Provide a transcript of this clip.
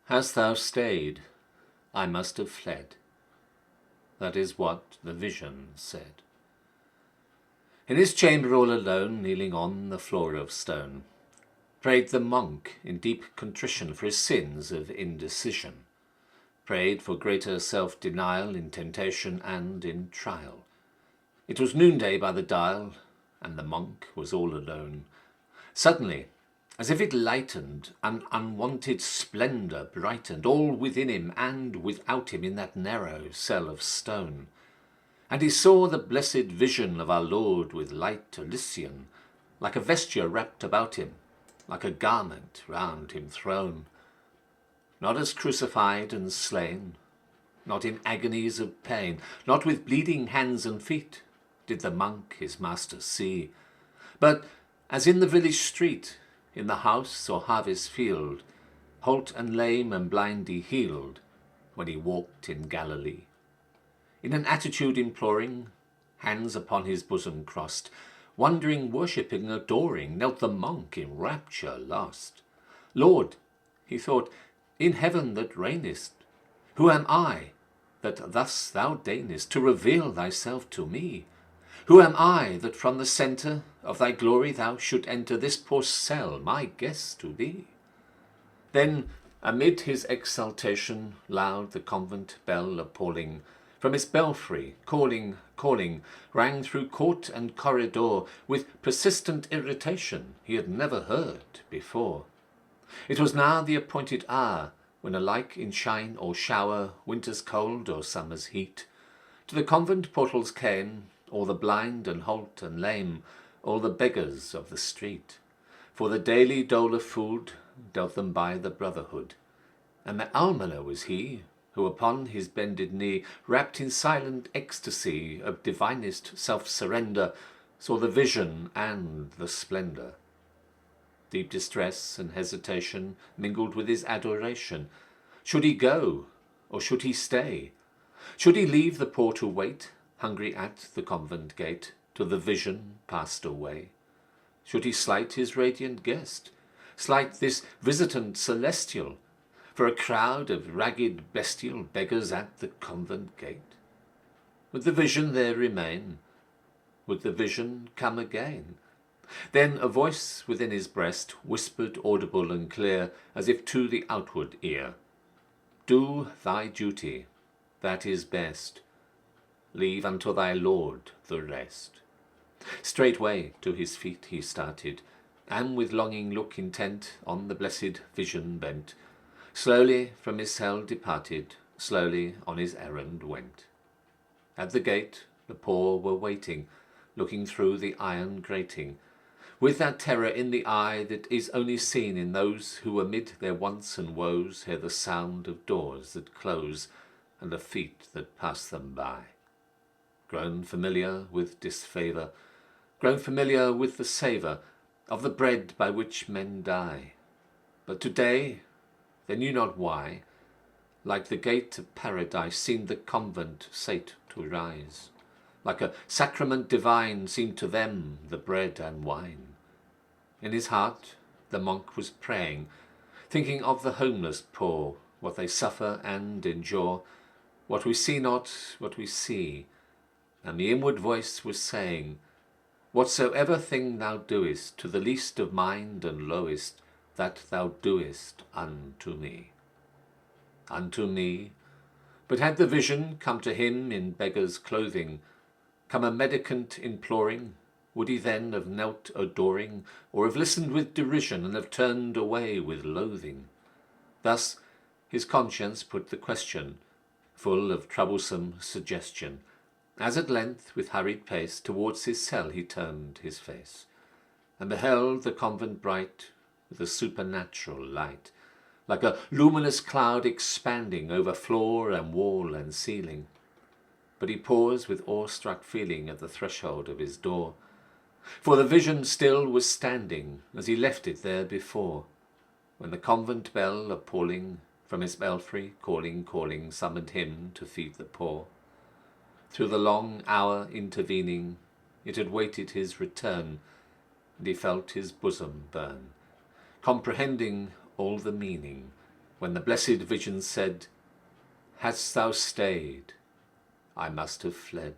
Hast thou stayed? I must have fled. That is what the vision said. In his chamber all alone, kneeling on the floor of stone, prayed the monk in deep contrition for his sins of indecision, prayed for greater self-denial in temptation and in trial. It was noonday by the dial, and the monk was all alone. Suddenly, as if it lightened, an unwonted splendour brightened all within him and without him in that narrow cell of stone. And he saw the blessed vision of our Lord with light Elysian, like a vesture wrapped about him, like a garment round him thrown. Not as crucified and slain, not in agonies of pain, not with bleeding hands and feet, did the monk his master see, but as in the village street, in the house or harvest field, halt and lame and blind he healed, when he walked in Galilee. In an attitude imploring, hands upon his bosom crossed, wondering, worshipping, adoring, knelt the monk in rapture lost. Lord, he thought, in heaven that reignest, who am I, that thus thou deignest to reveal thyself to me? Who am I, that from the centre of thy glory thou should enter this poor cell, my guest to be? Then, amid his exultation, loud the convent bell appalling, from its belfry, calling, calling, rang through court and corridor with persistent irritation he had never heard before. It was now the appointed hour, when alike in shine or shower, winter's cold or summer's heat, to the convent portals came all the blind and halt and lame, all the beggars of the street, for the daily dole of food dealt them by the brotherhood. And the almoner was he, who upon his bended knee, wrapped in silent ecstasy of divinest self-surrender, saw the vision and the splendour. Deep distress and hesitation mingled with his adoration. Should he go, or should he stay? Should he leave the poor to wait, hungry at the convent gate, till the vision passed away? Should he slight his radiant guest, slight this visitant celestial, for a crowd of ragged bestial beggars at the convent gate? Would the vision there remain? Would the vision come again? Then a voice within his breast whispered audible and clear, as if to the outward ear, "Do thy duty, that is best. Leave unto thy Lord the rest." Straightway to his feet he started, and with longing look intent on the blessed vision bent, slowly from his cell departed, slowly on his errand went. At the gate the poor were waiting, looking through the iron grating, with that terror in the eye that is only seen in those who amid their wants and woes hear the sound of doors that close and of feet that pass them by. Grown familiar with disfavour, grown familiar with the savour of the bread by which men die. But today, they knew not why, like the gate of paradise seemed the convent sate to rise. Like a sacrament divine seemed to them the bread and wine. In his heart the monk was praying, thinking of the homeless poor, what they suffer and endure, what we see not, what we see. And the inward voice was saying, "Whatsoever thing thou doest to the least of mind and lowest, that thou doest unto me." Unto me? But had the vision come to him in beggar's clothing, come a mendicant imploring, would he then have knelt adoring, or have listened with derision, and have turned away with loathing? Thus his conscience put the question, full of troublesome suggestion, as at length with hurried pace towards his cell he turned his face, and beheld the convent bright with a supernatural light, like a luminous cloud expanding over floor and wall and ceiling. But he paused with awe-struck feeling at the threshold of his door, for the vision still was standing as he left it there before, when the convent bell appalling from its belfry, calling, calling, summoned him to feed the poor. Through the long hour intervening, it had waited his return, and he felt his bosom burn, comprehending all the meaning, when the blessed vision said, "Hadst thou stayed, I must have fled."